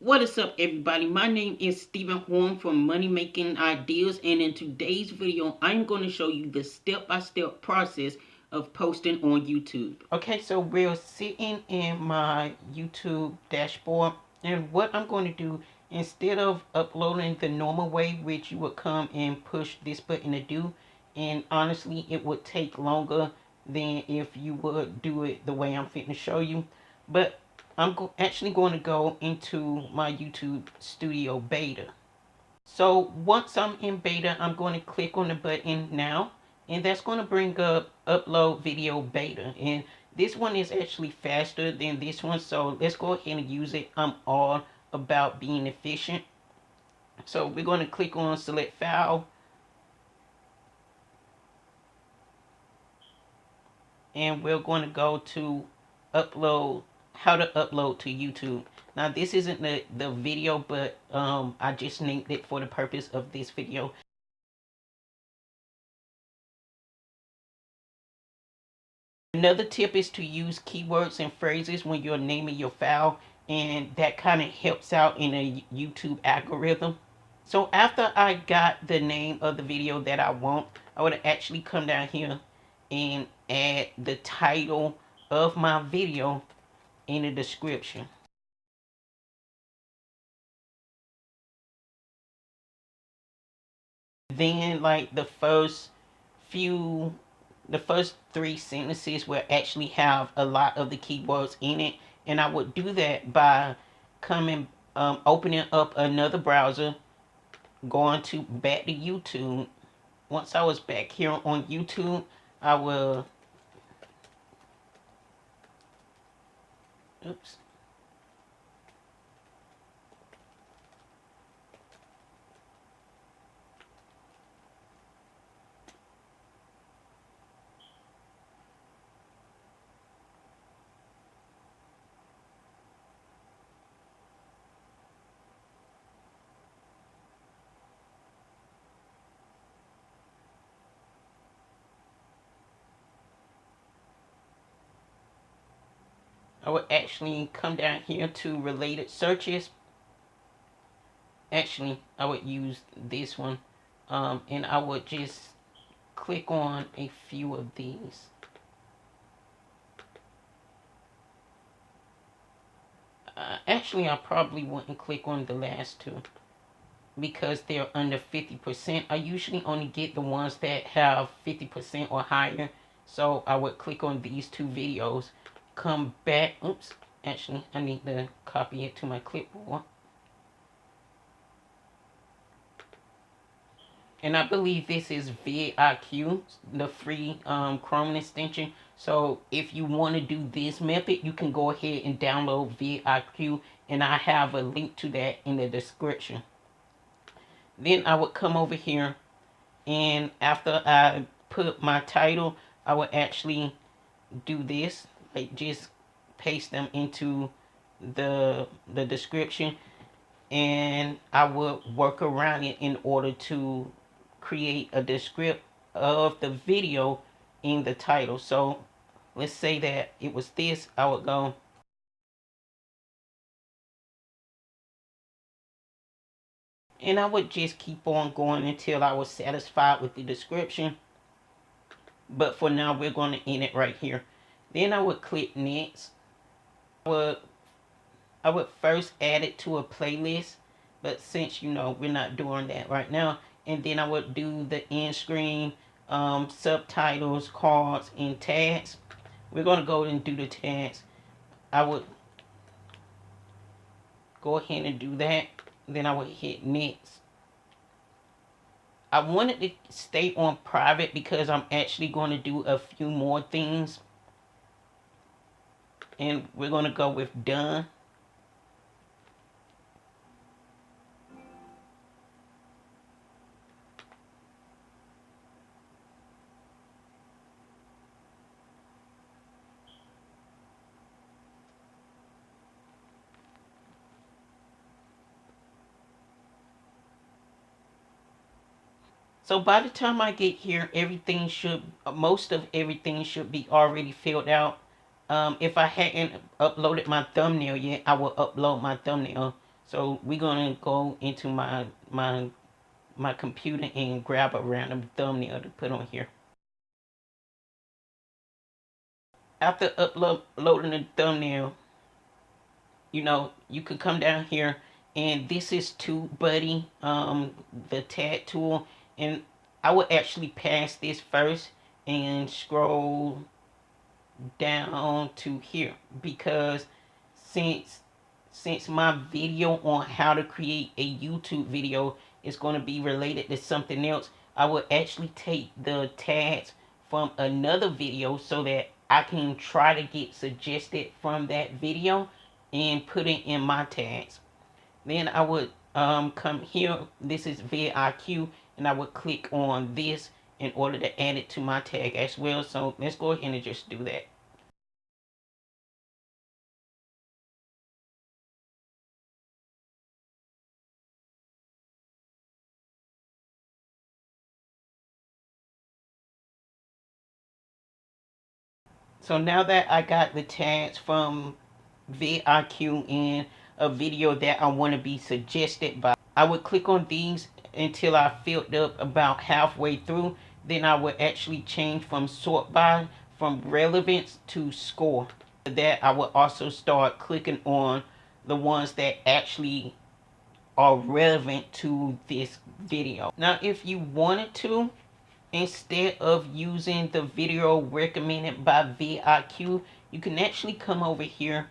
What is up, everybody? My name is Stephen Horn from Money Making Ideas, and in today's video, I'm going to show you the step-by-step process of posting on YouTube. Okay, so we're sitting in my YouTube dashboard, and what I'm going to do, instead of uploading the normal way, which you would come and push this button to do, and honestly, it would take longer than if you would do it the way I'm fitting to show you, but I'm actually going to go into my YouTube Studio beta. So once I'm in beta, I'm going to click on the button now, and that's going to bring up upload video beta. And this one is actually faster than this one, so let's go ahead and use it. I'm all about being efficient. So we're going to click on select file, and we're going to go to upload, how to upload to YouTube. Now this isn't the video, but I just named it for the purpose of this video. Another tip is to use keywords and phrases when you're naming your file, and that kind of helps out in a YouTube algorithm. So after I got the name of the video that I want, I would actually come down here and add the title of my video in the description. Then like the first three sentences will actually have a lot of the keywords in it, and I would do that by coming opening up another browser, going to back to YouTube. Once I was back here on YouTube, I will oops. I would actually come down here to related searches. Actually, I would use this one, and I would just click on a few of these. Actually, I probably wouldn't click on the last two because they're under 50%. I usually only get the ones that have 50% or higher. So I would click on these two videos, come back. Oops, actually, I need to copy it to my clipboard. And I believe this is vidiq, the free Chrome extension. So if you want to do this method, you can go ahead and download vidiq, and I have a link to that in the description. Then I would come over here, and after I put my title, I would actually do this, like just paste them into the description, and I would work around it in order to create a description of the video in the title. So let's say that it was this, I would go and I would just keep on going until I was satisfied with the description. But for now, we're going to end it right here. Then I would click next. I would first add it to a playlist, but since we're not doing that right now, and then I would do the end screen, subtitles, cards, and tags. We're going to go and do the tags. I would go ahead and do that. Then I would hit next. I wanted to stay on private because I'm actually going to do a few more things. And we're going to go with done. So by the time I get here, most of everything should be already filled out. If I hadn't uploaded my thumbnail yet, I will upload my thumbnail. So we're gonna go into my computer and grab a random thumbnail to put on here. After uploading the thumbnail, you can come down here, and this is tubebuddy, the tag tool, and I would actually pass this first and scroll down to here, because since my video on how to create a YouTube video is going to be related to something else, I will actually take the tags from another video so that I can try to get suggested from that video and put it in my tags. Then I would come here, this is vidiq, and I would click on this in order to add it to my tag as well. So let's go ahead and just do that. So now that I got the tags from vidiq in a video that I want to be suggested by, I would click on these until I filled up about halfway through. Then I would actually change from sort by, from relevance to score. After that, I would also start clicking on the ones that actually are relevant to this video. Now, if you wanted to, instead of using the video recommended by vidiq, you can actually come over here,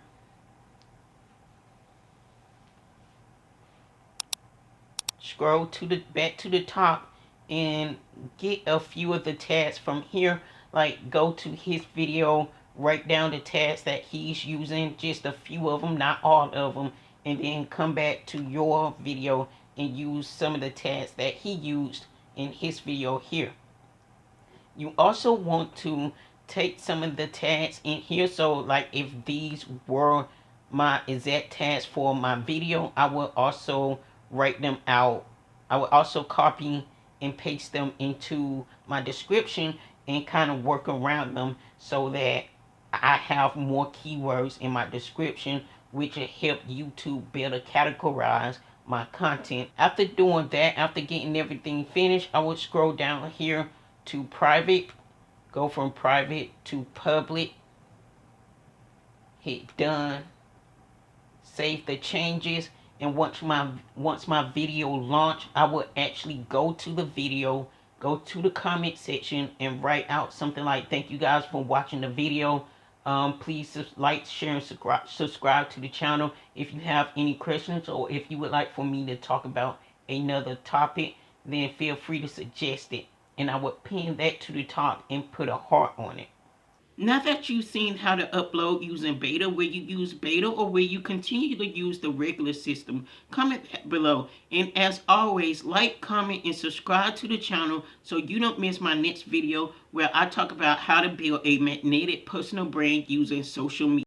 scroll to the back to the top, and get a few of the tags from here. Like, go to his video, write down the tags that he's using, just a few of them, not all of them, and then come back to your video and use some of the tags that he used in his video here. You also want to take some of the tags in here. So like, if these were my exact tags for my video, I will also write them out. I will also copy and paste them into my description and kind of work around them so that I have more keywords in my description, which will help YouTube better categorize my content. After doing that, after getting everything finished, I would scroll down here to private, go from private to public, hit done, save the changes, and once my video launch, I will actually go to the video, go to the comment section, and write out something like, thank you guys for watching the video. Please like, share, and subscribe to the channel. If you have any questions, or if you would like for me to talk about another topic, then feel free to suggest it, and I would pin that to the top and put a heart on it. Now that you've seen how to upload using beta, where you use beta or where you continue to use the regular system, comment below. And as always, like, comment, and subscribe to the channel so you don't miss my next video, where I talk about how to build a magnetic personal brand using social media.